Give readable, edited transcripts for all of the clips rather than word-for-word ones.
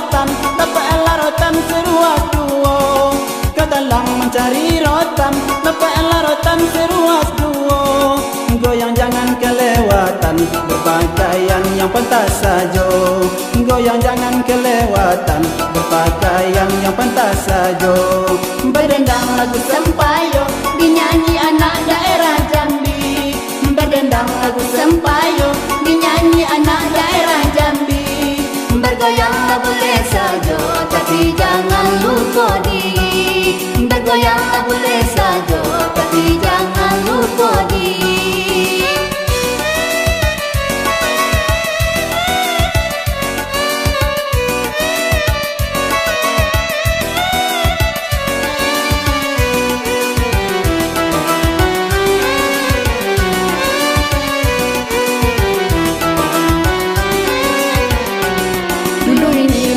rotan, dapatlah rotan seruas duo. Kau dalam mencari rotan, dapatlah rotan seruas duo. Goyang jangan kelewatan, berpakaian yang pantas saja. Goyang jangan kelewatan, berpakaian yang pantas saja. Berdendang lagu Sempayo, dinyanyi anak daerah Jambi. Berdendang lagu Sempayo, dinyanyi anak daerah Jambi. Bergoyanglah boleh saja, tapi jangan lupa diri. Bergoyanglah boleh saja, tapi jangan lupa diri.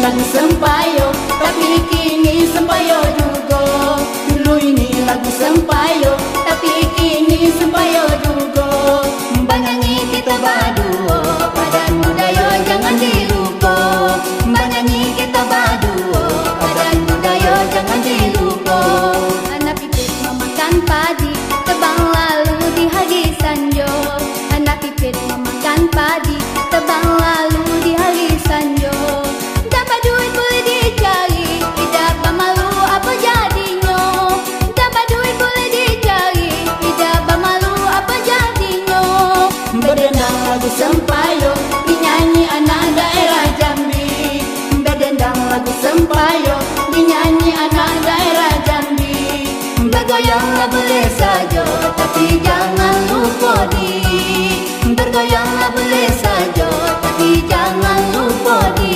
Lagu Sempayo, tapi kini Sempayo juga. Dulu ini lagu Sempayo, tapi kini Sempayo juga. Banyanyi kita berdua, padan budaya jangan dilupa. Banyanyi kita berdua, padan budaya jangan dilupa. Anak pipit memakan padi, tebang lalu di hari sanjo. Anak pipit memakan padi, tebang lalu di hari sanjo. Duit boleh dicari, tidak malu apa jadinya. Dapat duit boleh dicari, tidak malu apa jadinya. Berdendang lagu Sempayo, dinyanyi anak daerah Jambi. Berdendang lagu Sempayo, dinyanyi anak daerah Jambi. Bergoyanglah boleh saja, tapi jangan lupa diri. Bergoyanglah boleh saja, tapi jangan lupa diri.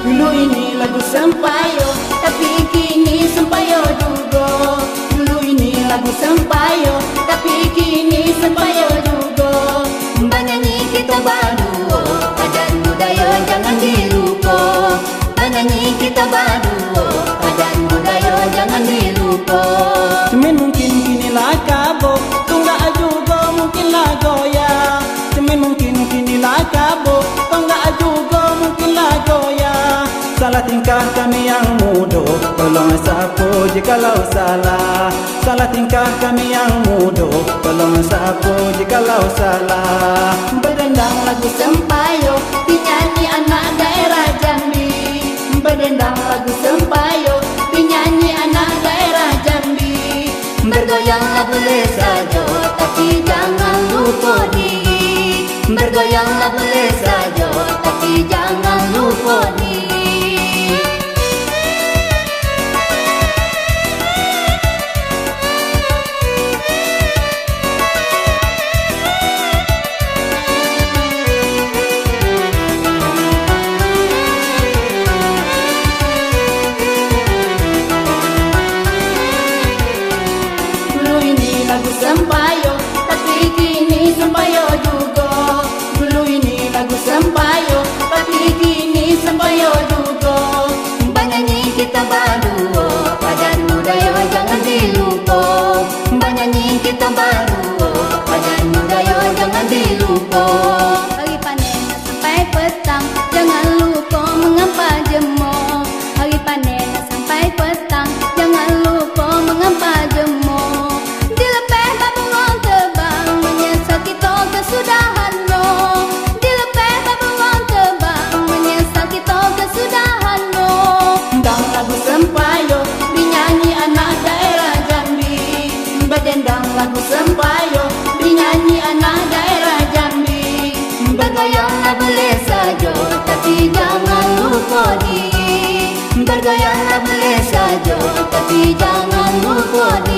Dulu ini lagu Sempayo, tapi kini Sempayo juga. Dulu ini lagu Sempayo, tapi kini Sempayo juga. Banyanyi kita berdua, padan budaya jangan dilupa. Banyanyi kita berdua, padan budaya jangan dilupa. Cemen mungkin kinilah kabo, tunggak juga mungkinlah goyang. Cemen mungkin kinilah kabo, tunggak juga mungkinlah goyang. Salah tingkah kami yang muda, tolong sapu jikalau salah. Salah tingkah kami yang muda, tolong sapu jikalau salah. Berdendang lagu Sempayo, dinyanyi anak daerah Jambi. Berdendang lagu Sempayo, dinyanyi anak daerah Jambi. Bergoyanglah boleh saja, tapi jangan lupa diri. Bergoyanglah boleh saja, tapi jangan lupa diri. Sempayo, tapi kini Sempayo juga. Dulu ini lagu jangan lupa